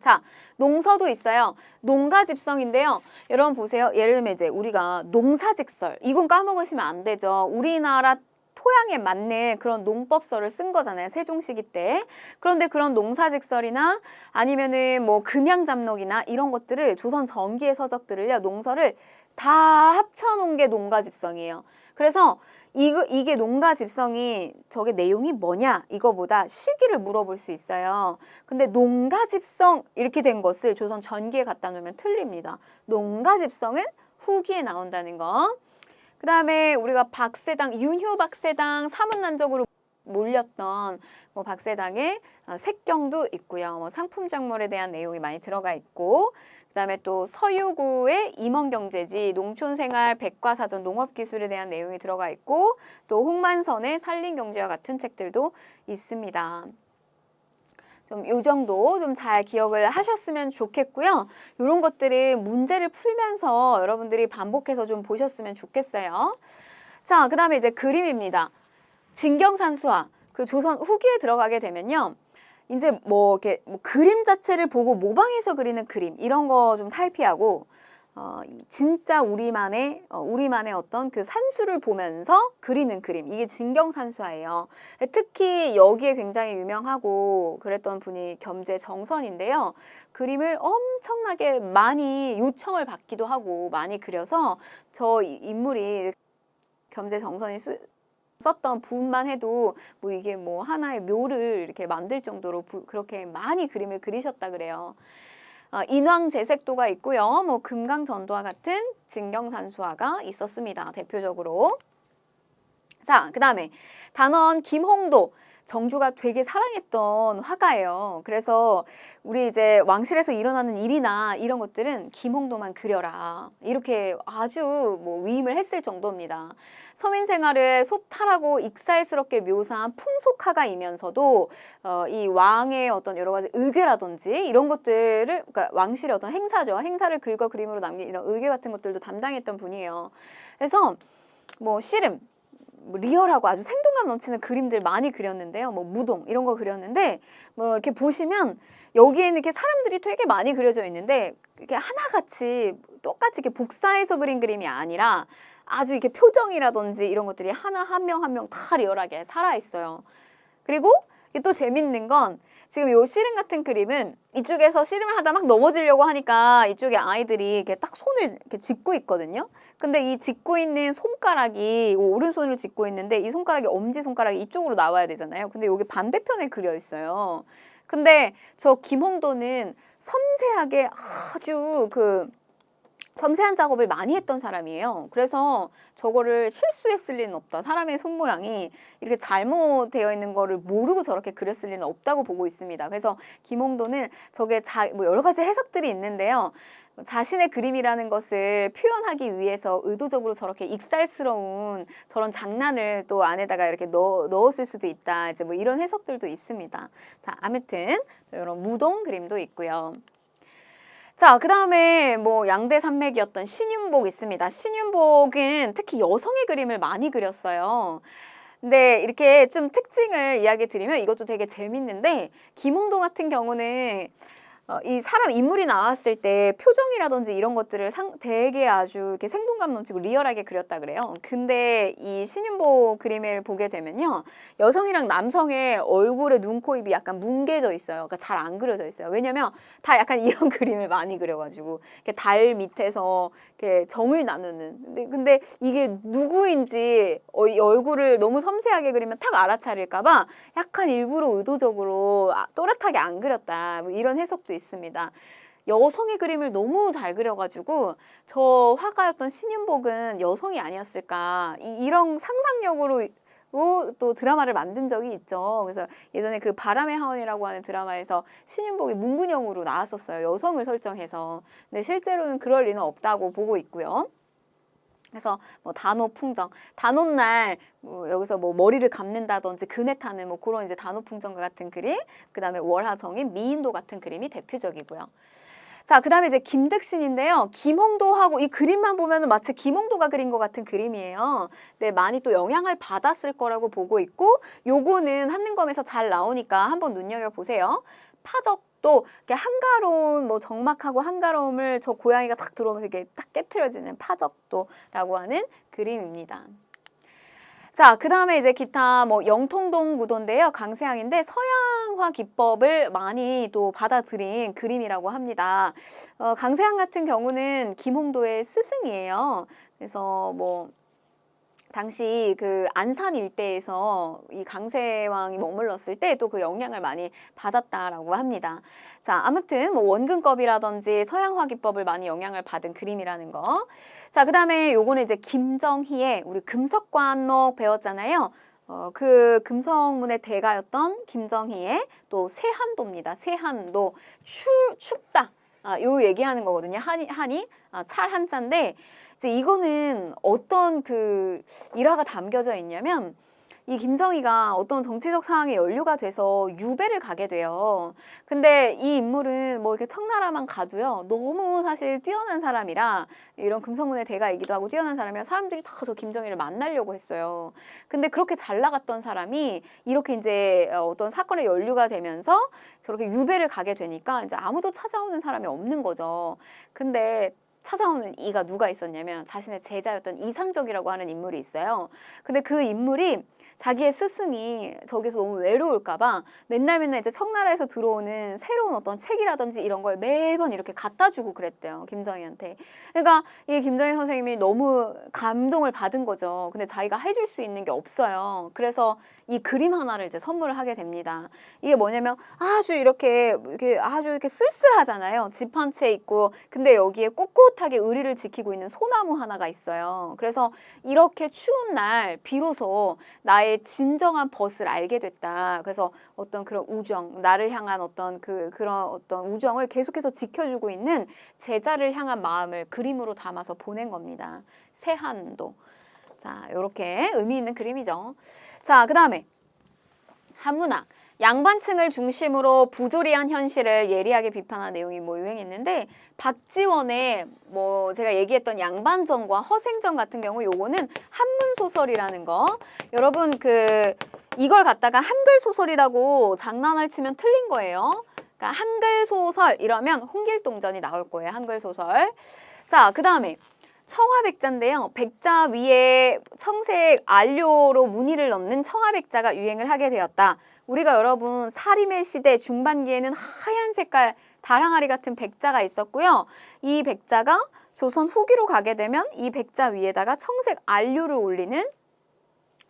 Speaker 1: 자, 농서도 있어요. 농가집성인데요. 여러분 보세요. 예를 들면 이제 우리가 농사직설, 이건 까먹으시면 안 되죠. 우리나라 토양에 맞는 그런 농법서를 쓴 거잖아요. 세종 시기 때. 그런데 그런 농사직설이나 아니면은 뭐 금양잡록이나 이런 것들을 조선 전기의 서적들을요. 농서를 다 합쳐놓은 게 농가집성이에요. 그래서 이게 농가집성이 저게 내용이 뭐냐 이거보다 시기를 물어볼 수 있어요. 근데 농가집성 이렇게 된 것을 조선 전기에 갖다 놓으면 틀립니다. 농가집성은 후기에 나온다는 거. 그 다음에 우리가 박세당, 윤효 박세당 사문난적으로 몰렸던 뭐 박세당의 색경도 있고요. 뭐 상품작물에 대한 내용이 많이 들어가 있고 그다음에 또 서유구의 임원경제지, 농촌생활, 백과사전, 농업기술에 대한 내용이 들어가 있고 또 홍만선의 산림경제와 같은 책들도 있습니다. 좀 요 정도 좀 잘 기억을 하셨으면 좋겠고요. 이런 것들은 문제를 풀면서 여러분들이 반복해서 좀 보셨으면 좋겠어요. 자, 그 다음에 이제 그림입니다. 진경산수화, 그 조선 후기에 들어가게 되면요. 이제 뭐 이렇게 뭐 그림 자체를 보고 모방해서 그리는 그림 이런 거 좀 탈피하고 진짜 우리만의 어떤 그 산수를 보면서 그리는 그림, 이게 진경산수화예요. 특히 여기에 굉장히 유명하고 그랬던 분이 겸재정선인데요. 그림을 엄청나게 많이 요청을 받기도 하고 많이 그려서 저 인물이 겸재정선이 썼던 부분만 해도 뭐 이게 뭐 하나의 묘를 이렇게 만들 정도로 그렇게 많이 그림을 그리셨다 그래요. 인왕제색도가 있고요. 뭐 금강전도와 같은 진경산수화가 있었습니다. 대표적으로. 자, 그 다음에 단원 김홍도. 정조가 되게 사랑했던 화가예요. 그래서 우리 이제 왕실에서 일어나는 일이나 이런 것들은 김홍도만 그려라. 이렇게 아주 뭐 위임을 했을 정도입니다. 서민 생활을 소탈하고 익살스럽게 묘사한 풍속화가이면서도 이 왕의 어떤 여러 가지 의궤라든지 이런 것들을, 그러니까 왕실의 어떤 행사죠. 행사를 글과 그림으로 남긴 이런 의궤 같은 것들도 담당했던 분이에요. 그래서 뭐 씨름, 리얼하고 아주 생동감 넘치는 그림들 많이 그렸는데요. 뭐 무동 이런 거 그렸는데 뭐 이렇게 보시면 여기에는 이렇게 사람들이 되게 많이 그려져 있는데 이렇게 하나같이 똑같이 이렇게 복사해서 그린 그림이 아니라 아주 이렇게 표정이라든지 이런 것들이 하나 한 명 한 명 다 리얼하게 살아 있어요. 그리고 이게 또 재밌는 건 지금 요 씨름 같은 그림은 이쪽에서 씨름을 하다 막 넘어지려고 하니까 이쪽에 아이들이 이렇게 딱 손을 이렇게 짚고 있거든요. 근데 이 짚고 있는 손가락이 오른손으로 짚고 있는데 이 손가락이 엄지손가락이 이쪽으로 나와야 되잖아요. 근데 여기 반대편에 그려 있어요. 근데 저 김홍도는 섬세하게 아주 그 섬세한 작업을 많이 했던 사람이에요. 그래서 저거를 실수했을 리는 없다. 사람의 손 모양이 이렇게 잘못되어 있는 거를 모르고 저렇게 그렸을 리는 없다고 보고 있습니다. 그래서 김홍도는 저게 뭐 여러 가지 해석들이 있는데요. 자신의 그림이라는 것을 표현하기 위해서 의도적으로 저렇게 익살스러운 저런 장난을 또 안에다가 이렇게 넣었을 수도 있다. 이제 뭐 이런 해석들도 있습니다. 자, 아무튼 이런 무동 그림도 있고요. 자, 그 다음에 뭐 양대 산맥이었던 신윤복 있습니다. 신윤복은 특히 여성의 그림을 많이 그렸어요. 근데 이렇게 좀 특징을 이야기 드리면 이것도 되게 재밌는데 김홍도 같은 경우는 이 사람 인물이 나왔을 때 표정이라든지 이런 것들을 되게 아주 이렇게 생동감 넘치고 리얼하게 그렸다 그래요. 근데 이 신윤복 그림을 보게 되면요. 여성이랑 남성의 얼굴에 눈, 코, 입이 약간 뭉개져 있어요. 그러니까 잘 안 그려져 있어요. 왜냐면 다 약간 이런 그림을 많이 그려가지고 이렇게 달 밑에서 이렇게 정을 나누는. 근데 이게 누구인지 이 얼굴을 너무 섬세하게 그리면 탁 알아차릴까봐 약간 일부러 의도적으로 또렷하게 안 그렸다. 뭐 이런 해석도 있습니다. 여성의 그림을 너무 잘 그려가지고 저 화가였던 신윤복은 여성이 아니었을까 이런 상상력으로 또 드라마를 만든 적이 있죠. 그래서 예전에 그 바람의 하원이라고 하는 드라마에서 신윤복이 문근영으로 나왔었어요. 여성을 설정해서. 근데 실제로는 그럴 리는 없다고 보고 있고요. 그래서 뭐 단오풍정, 단오날 뭐 여기서 뭐 머리를 감는다든지 그네 타는 뭐 그런 이제 단오풍정과 같은 그림, 그 다음에 월하정인 미인도 같은 그림이 대표적이고요. 자, 그 다음에 이제 김득신인데요. 김홍도하고 이 그림만 보면은 마치 김홍도가 그린 것 같은 그림이에요. 네, 많이 또 영향을 받았을 거라고 보고 있고, 요거는 한능검에서 잘 나오니까 한번 눈여겨보세요. 파적도 이렇게 한가로운 뭐 정막하고 한가로움을 저 고양이가 딱 들어오면서 이렇게 딱 깨트려지는 파적도라고 하는 그림입니다. 자, 그 다음에 이제 기타 뭐 영통동 구도인데요. 강세항인데 서양화 기법을 많이 또 받아들인 그림이라고 합니다. 강세항 같은 경우는 김홍도의 스승이에요. 그래서 뭐 당시 그 안산 일대에서 이 강세왕이 머물렀을 때 또 그 영향을 많이 받았다라고 합니다. 자, 아무튼 뭐 원근법이라든지 서양화 기법을 많이 영향을 받은 그림이라는 거. 자, 그 다음에 요거는 이제 김정희의 우리 금석관록 배웠잖아요. 그 금성문의 대가였던 김정희의 또 세한도입니다. 세한도 춥다. 요 얘기하는 거거든요. 한이 찰 한자인데 이제 이거는 어떤 그 일화가 담겨져 있냐면 이 김정희가 어떤 정치적 상황에 연루가 돼서 유배를 가게 돼요. 근데 이 인물은 뭐 이렇게 청나라만 가도요. 너무 사실 뛰어난 사람이라 이런 금성문의 대가이기도 하고 뛰어난 사람이라 사람들이 다 저 김정희를 만나려고 했어요. 근데 그렇게 잘 나갔던 사람이 이렇게 이제 어떤 사건에 연루가 되면서 저렇게 유배를 가게 되니까 이제 아무도 찾아오는 사람이 없는 거죠. 근데 찾아오는 이가 누가 있었냐면 자신의 제자였던 이상적이라고 하는 인물이 있어요. 근데 그 인물이 자기의 스승이 저기서 너무 외로울까봐 맨날 이제 청나라에서 들어오는 새로운 어떤 책이라든지 이런 걸 매번 이렇게 갖다 주고 그랬대요. 김정희한테. 그러니까 이 김정희 선생님이 너무 감동을 받은 거죠. 근데 자기가 해줄 수 있는 게 없어요. 그래서 이 그림 하나를 이제 선물을 하게 됩니다. 이게 뭐냐면 아주 이렇게 아주 이렇게 쓸쓸하잖아요. 집 한 채 있고 근데 여기에 꼿꼿하게 의리를 지키고 있는 소나무 하나가 있어요. 그래서 이렇게 추운 날 비로소 나의 진정한 벗을 알게 됐다. 그래서 어떤 그런 우정, 나를 향한 어떤 그런 어떤 우정을 계속해서 지켜주고 있는 제자를 향한 마음을 그림으로 담아서 보낸 겁니다. 세한도. 자, 이렇게 의미 있는 그림이죠. 자, 그 다음에 한문학. 양반층을 중심으로 부조리한 현실을 예리하게 비판한 내용이 뭐 유행했는데 박지원의 뭐 제가 얘기했던 양반전과 허생전 같은 경우 요거는 한문 소설이라는 거. 여러분 이걸 갖다가 한글 소설이라고 장난을 치면 틀린 거예요. 그러니까 한글 소설 이러면 홍길동전이 나올 거예요. 한글 소설. 자, 그 다음에 청화백자인데요. 백자 위에 청색 안료로 무늬를 넣는 청화백자가 유행을 하게 되었다. 우리가 여러분 사림의 시대 중반기에는 하얀 색깔 다랑아리 같은 백자가 있었고요. 이 백자가 조선 후기로 가게 되면 이 백자 위에다가 청색 안료를 올리는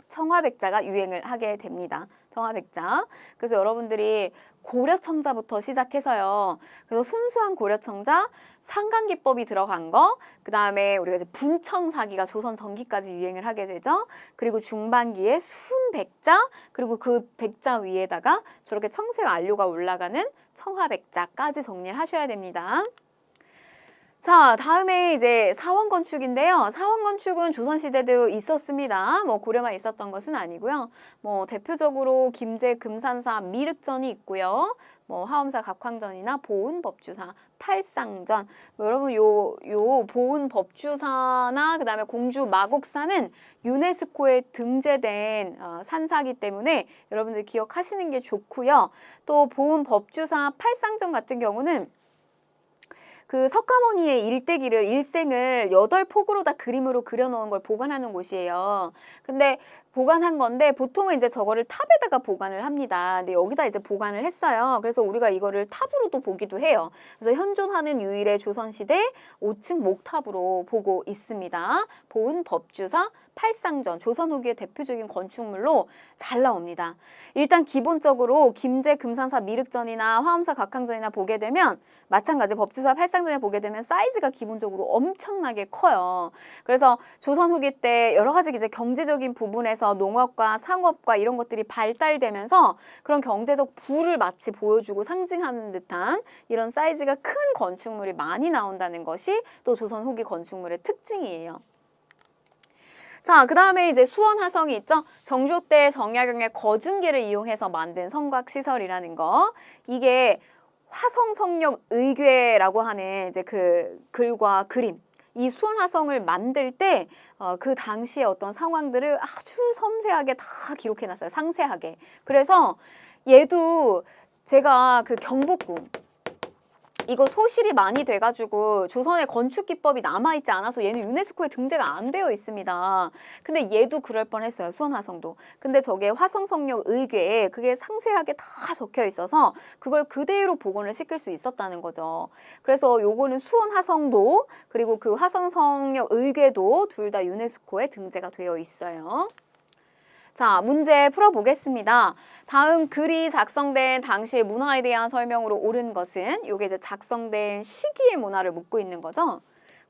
Speaker 1: 청화백자가 유행을 하게 됩니다. 청화백자. 그래서 여러분들이 고려청자부터 시작해서요. 그래서 순수한 고려청자, 상간기법이 들어간 거, 그 다음에 우리가 이제 분청사기가 조선 전기까지 유행을 하게 되죠. 그리고 중반기에 순백자, 그리고 그 백자 위에다가 저렇게 청색 안료가 올라가는 청화백자까지 정리를 하셔야 됩니다. 자, 다음에 이제 사원건축인데요. 사원건축은 조선시대도 있었습니다. 뭐 고려만 있었던 것은 아니고요. 뭐 대표적으로 김제 금산사 미륵전이 있고요. 뭐 하엄사 각황전이나 보은 법주사 팔상전. 뭐 여러분 요 보은 법주사나 그다음에 공주 마곡사는 유네스코에 등재된 산사기 때문에 여러분들 기억하시는 게 좋고요. 또 보은 법주사 팔상전 같은 경우는 그 석가모니의 일생을 8폭으로 다 그림으로 그려놓은 걸 보관하는 곳이에요. 근데 보관한 건데 보통은 이제 저거를 탑에다가 보관을 합니다. 근데 여기다 이제 보관을 했어요. 그래서 우리가 이거를 탑으로도 보기도 해요. 그래서 현존하는 유일의 조선시대 5층 목탑으로 보고 있습니다. 보은 법주사 팔상전, 조선 후기의 대표적인 건축물로 잘 나옵니다. 일단 기본적으로 김제 금산사 미륵전이나 화엄사 각황전이나 보게 되면 마찬가지 법주사 팔상전에 보게 되면 사이즈가 기본적으로 엄청나게 커요. 그래서 조선 후기 때 여러 가지 이제 경제적인 부분에서 농업과 상업과 이런 것들이 발달되면서 그런 경제적 부를 마치 보여주고 상징하는 듯한 이런 사이즈가 큰 건축물이 많이 나온다는 것이 또 조선 후기 건축물의 특징이에요. 자, 그 다음에 이제 수원화성이 있죠. 정조 때 정약용의 거중계를 이용해서 만든 성곽시설이라는 거. 이게 화성성역 의궤라고 하는 이제 그 글과 그림. 이 수원화성을 만들 때 그 당시의 어떤 상황들을 아주 섬세하게 다 기록해놨어요. 상세하게. 그래서 얘도 제가 그 경복궁 이거 소실이 많이 돼가지고 조선의 건축 기법이 남아있지 않아서 얘는 유네스코에 등재가 안 되어 있습니다. 근데 얘도 그럴 뻔했어요. 수원화성도. 근데 저게 화성성역 의궤에 그게 상세하게 다 적혀 있어서 그걸 그대로 복원을 시킬 수 있었다는 거죠. 그래서 요거는 수원화성도 그리고 그 화성성역 의궤도 둘 다 유네스코에 등재가 되어 있어요. 자, 문제 풀어보겠습니다. 다음 글이 작성된 당시의 문화에 대한 설명으로 옳은 것은 요게 이제 작성된 시기의 문화를 묻고 있는 거죠.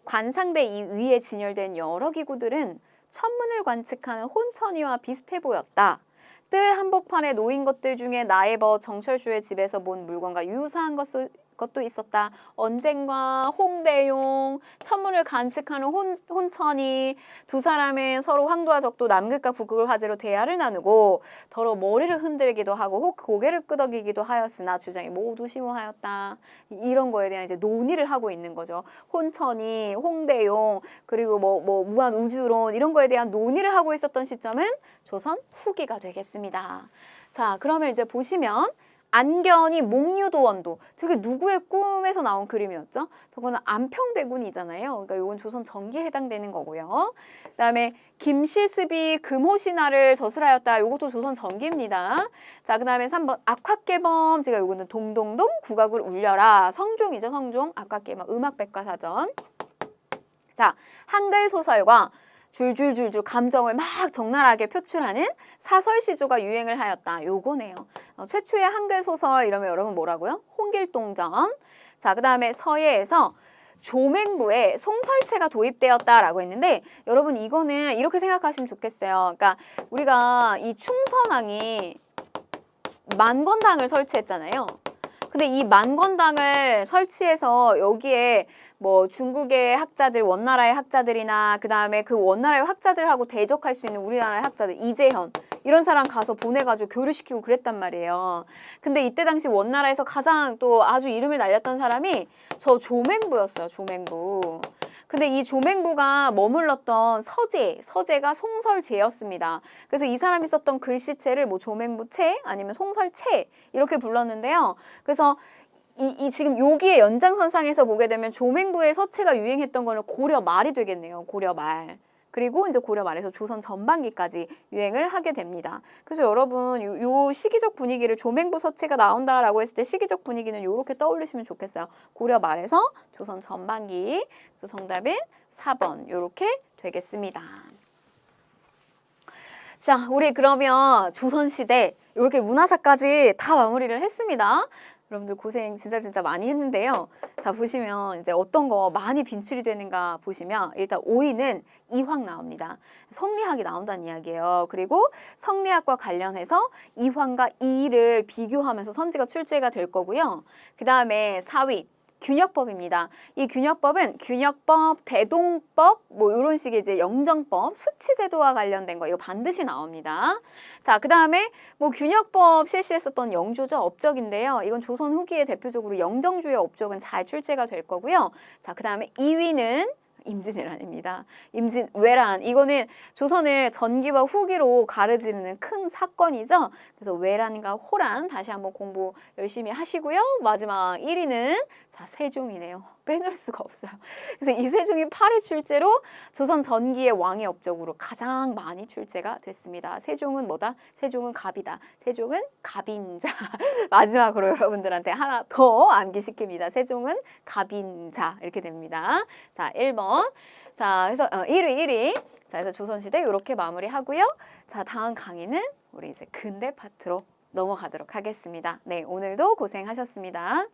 Speaker 1: 관상대 이 위에 진열된 여러 기구들은 천문을 관측하는 혼천이와 비슷해 보였다. 뜰 한복판에 놓인 것들 중에 나에버 정철조의 집에서 본 물건과 유사한 것도 있었다. 언쟁과 홍대용, 천문을 관측하는 혼천이 두 사람은 서로 황도와 적도 남극과 북극을 화제로 대화를 나누고 더러 머리를 흔들기도 하고 혹 고개를 끄덕이기도 하였으나 주장이 모두 심오하였다. 이런 거에 대한 이제 논의를 하고 있는 거죠. 혼천이, 홍대용, 그리고 뭐 무한 우주론 이런 거에 대한 논의를 하고 있었던 시점은 조선 후기가 되겠습니다. 자, 그러면 이제 보시면 안견이 목류도원도 저게 누구의 꿈에서 나온 그림이었죠? 저거는 안평대군이잖아요. 그러니까 이건 조선 전기에 해당되는 거고요. 그다음에 김시습이 금호신화를 저술하였다. 이것도 조선 전기입니다. 자, 그다음에 3번 악화개범 제가 요거는 동동동 국악을 울려라. 성종이죠, 성종. 악화개범 음악백과사전. 자, 한글 소설과 줄줄줄줄 감정을 막 적나라하게 표출하는 사설시조가 유행을 하였다. 요거네요. 최초의 한글 소설 이러면 여러분 뭐라고요? 홍길동전. 자, 그 다음에 서예에서 조맹부에 송설체가 도입되었다라고 했는데 여러분 이거는 이렇게 생각하시면 좋겠어요. 그러니까 우리가 이 충선왕이 만건당을 설치했잖아요. 근데 이 만건당을 설치해서 여기에 뭐 중국의 학자들, 원나라의 학자들이나 그 다음에 그 원나라의 학자들하고 대적할 수 있는 우리나라의 학자들, 이재현 이런 사람 가서 보내가지고 교류시키고 그랬단 말이에요. 근데 이때 당시 원나라에서 가장 또 아주 이름을 날렸던 사람이 저 조맹부였어요. 조맹부. 근데 이 조맹부가 머물렀던 서재가 송설제였습니다. 그래서 이 사람이 썼던 글씨체를 뭐 조맹부체 아니면 송설체 이렇게 불렀는데요. 그래서 이 지금 여기에 연장선상에서 보게 되면 조맹부의 서체가 유행했던 거는 고려 말이 되겠네요. 고려 말. 그리고 이제 고려 말에서 조선 전반기까지 유행을 하게 됩니다. 그래서 여러분 요 시기적 분위기를 조맹부 서체가 나온다라고 했을 때 시기적 분위기는 이렇게 떠올리시면 좋겠어요. 고려 말에서 조선 전반기. 그래서 정답은 4번 이렇게 되겠습니다. 자, 우리 그러면 조선시대 이렇게 문화사까지 다 마무리를 했습니다. 여러분들 고생 진짜 많이 했는데요. 자, 보시면 이제 어떤 거 많이 빈출이 되는가 보시면 일단 5위는 이황 나옵니다. 성리학이 나온다는 이야기예요. 그리고 성리학과 관련해서 이황과 이의를 비교하면서 선지가 출제가 될 거고요. 그 다음에 4위. 균역법입니다. 이 균역법은 균역법, 대동법 뭐 이런 식의 이제 영정법, 수치제도와 관련된 거 이거 반드시 나옵니다. 자, 그다음에 뭐 균역법 실시했었던 영조죠. 업적인데요. 이건 조선 후기에 대표적으로 영정주의 업적은 잘 출제가 될 거고요. 자, 그다음에 2위는 임진왜란입니다. 임진왜란 이거는 조선을 전기와 후기로 가르지르는 큰 사건이죠. 그래서 왜란과 호란 다시 한번 공부 열심히 하시고요. 마지막 1위는 자, 세종이네요. 빼놓을 수가 없어요. 그래서 이 세종이 8회 출제로 조선 전기의 왕의 업적으로 가장 많이 출제가 됐습니다. 세종은 뭐다? 세종은 갑이다. 세종은 갑인자. 마지막으로 여러분들한테 하나 더 암기시킵니다. 세종은 갑인자 이렇게 됩니다. 자, 1번. 자, 그래서 1위. 자, 그래서 조선시대 이렇게 마무리하고요. 자, 다음 강의는 우리 이제 근대 파트로 넘어가도록 하겠습니다. 네, 오늘도 고생하셨습니다.